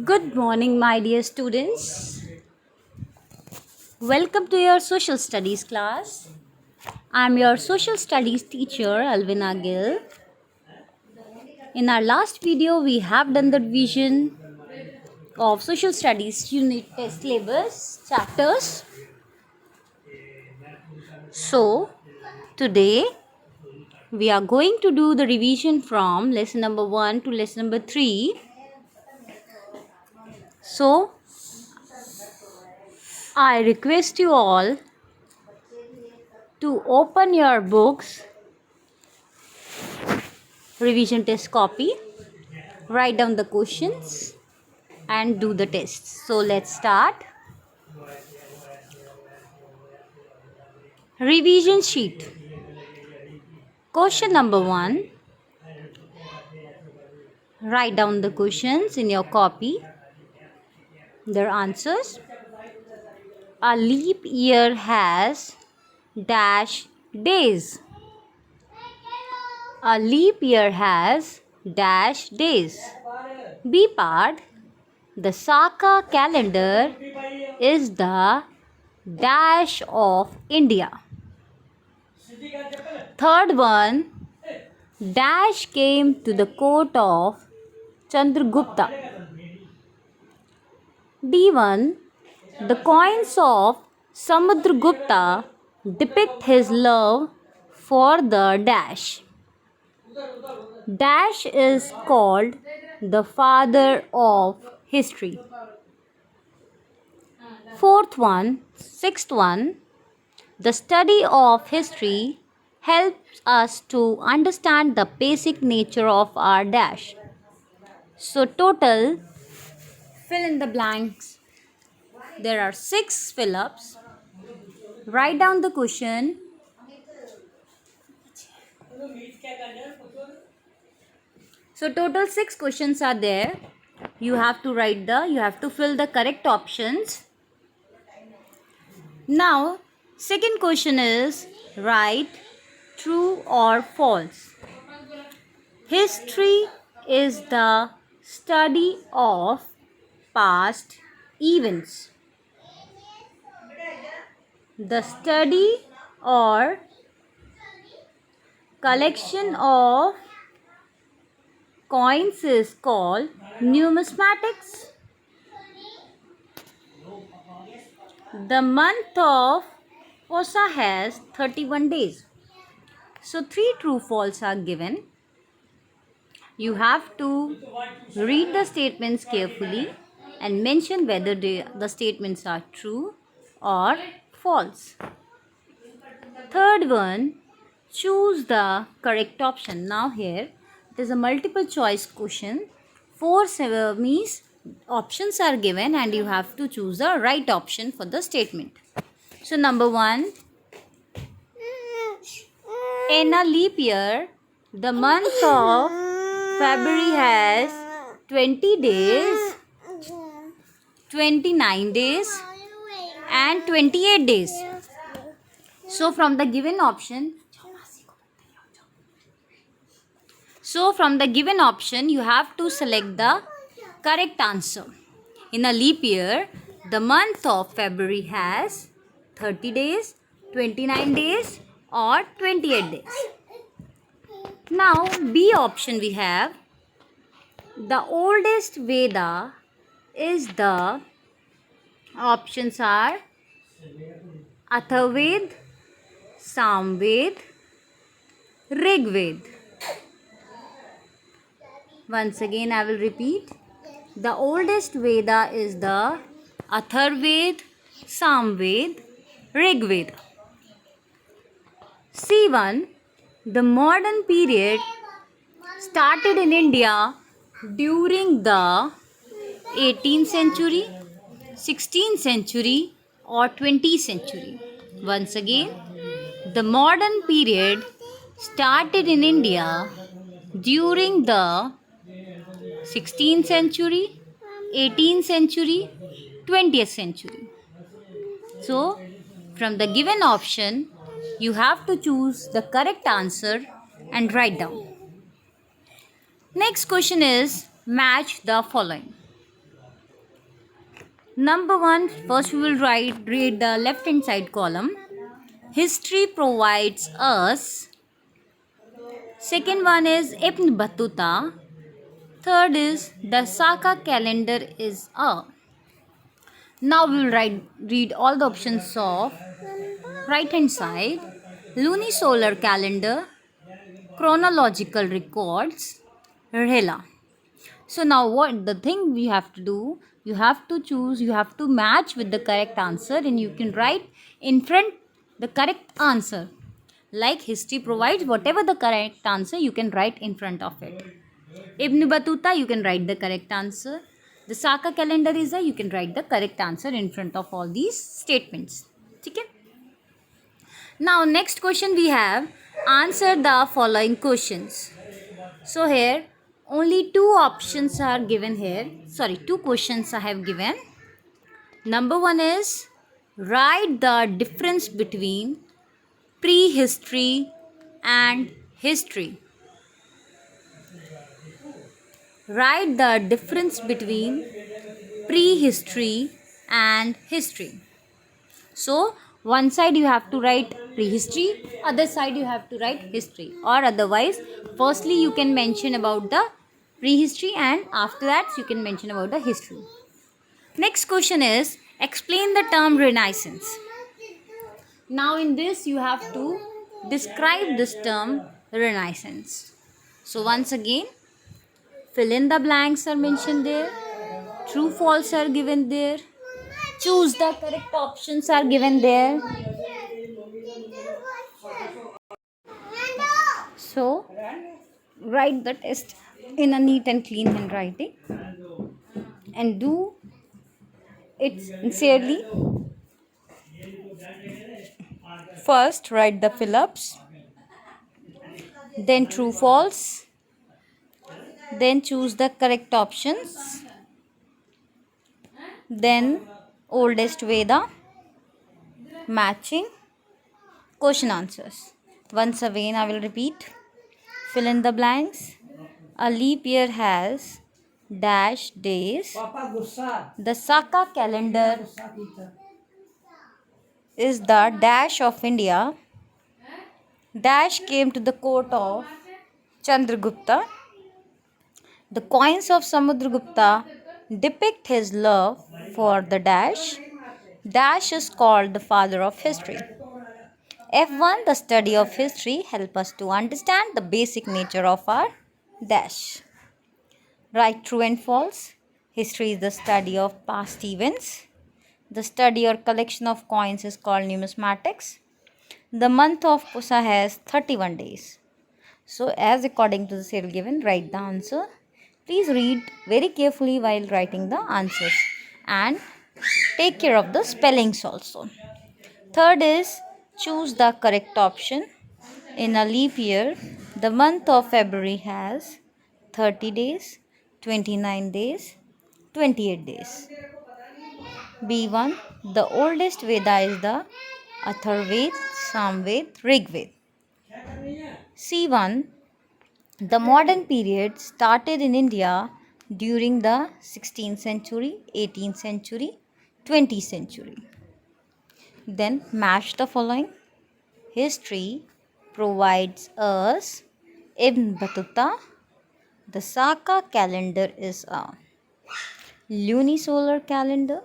Good morning, my dear students. Welcome to your social studies class. I am your social studies teacher, Alvina Gill. In our last video, we have done the revision of social studies unit test syllabus chapters. So, today we are going to do the revision from lesson number 1 to lesson number 3. So, I request you all to open your books, revision test copy, write down the questions and do the tests. So let's start. Revision sheet. Question number 1. Write down the questions in your copy, their answers. A leap year has dash days. A leap year has dash days. B part. The Saka calendar is the dash of India. Third one. Dash came to the court of Chandragupta. D1. The coins of Samudragupta depict his love for the dash. Dash is called the father of history. Sixth one. The study of history helps us to understand the basic nature of our dash. So total, fill in the blanks. There are 6 fill-ups. Write down the question. So total 6 questions are there. You have to fill the correct options. Now, second question is write true or false. History is the study of past events. The study or collection of coins is called numismatics. The month of Posa has 31 days. So 3 true false are given. You have to read the statements carefully and mention whether the statements are true or false. Third one, choose the correct option. Now here it is a multiple choice question. 4 means options are given and you have to choose the right option for the statement. So number 1, in a leap year, the month of February has 20 days, 29 days and 28 days. So from the given option, you have to select the correct answer. In a leap year, the month of February has 30 days, 29 days or 28 days. Now, B option we have. The oldest Veda is the options are Atharvaved, Samved, Rigved. Once again I will repeat. The oldest Veda is the Atharvaved, Samved, Rigved. C1. The modern period started in India during the 18th century, 16th century or 20th century. Once again, the modern period started in India during the 16th century, 18th century, 20th century. So, from the given option, you have to choose the correct answer and write down. Next question is match the following. Number one, first we will read the left hand side column. History provides us. Second one is Ibn Battuta. Third is the Saka calendar is a. Now we will read all the options of right hand side. Lunisolar calendar, chronological records, Rehla. So now what the thing we have to do, you have to choose, you have to match with the correct answer, and you can write in front the correct answer. Like history provides, whatever the correct answer you can write in front of it. Ibn Battuta, you can write the correct answer. The Saka calendar is a, you can write the correct answer in front of all these statements. Okay? Now next question we have, answer the following questions. So here only two options are given here. Sorry, two questions I have given. Number one is, write the difference between prehistory and history. Write the difference between prehistory and history. So one side you have to write prehistory, other side you have to write history, or otherwise firstly you can mention about the prehistory and after that you can mention about the history. Next question is, explain the term Renaissance. Now in this you have to describe this term Renaissance. So once again, fill in the blanks are mentioned there, true false are given there, choose the correct options are given there. So write the test in a neat and clean handwriting and do it sincerely. First write the fill-ups, then true false, then choose the correct options, then oldest Veda, matching, question answers. Once again I will repeat, fill in the blanks. A leap year has dash days. The Saka calendar is the dash of India. Dash came to the court of Chandragupta. The coins of Samudragupta depict his love for the dash. Dash is called the father of history. F1, the study of history, help us to understand the basic nature of our dash. Write true and false. History is the study of past events. The study or collection of coins is called numismatics. The month of Pusa has 31 days. So as according to the serial given, write the answer. Please read very carefully while writing the answers and take care of the spellings also. Third is, choose the correct option. In a leap year, the month of February has 30 days, 29 days, 28 days. B1, the oldest Veda is the Atharvaved, Samved, Rigved. C1, the modern period started in India during the 16th century, 18th century, 20th century. Then match the following. History provides us Ibn Battuta. The Saka calendar is a lunisolar calendar.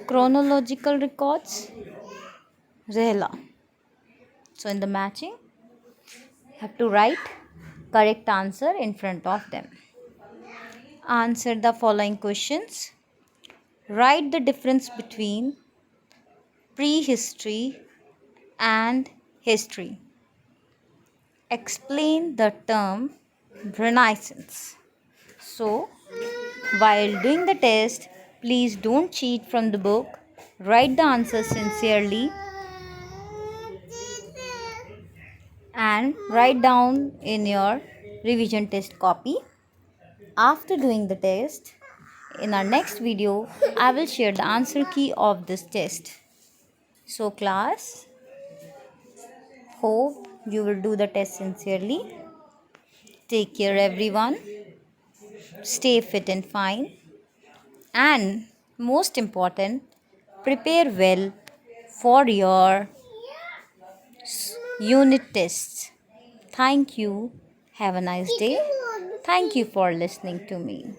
Chronological records, Rehla. So in the matching, you have to write correct answer in front of them. Answer the following questions. Write the difference between prehistory and history. Explain the term Renaissance. So, while doing the test, please don't cheat from the book. Write the answer sincerely and write down in your revision test copy. After doing the test, in our next video, I will share the answer key of this test. So class, hope you will do the test sincerely. Take care everyone. Stay fit and fine. And most important, prepare well for your unit tests. Thank you. Have a nice day. Thank you for listening to me.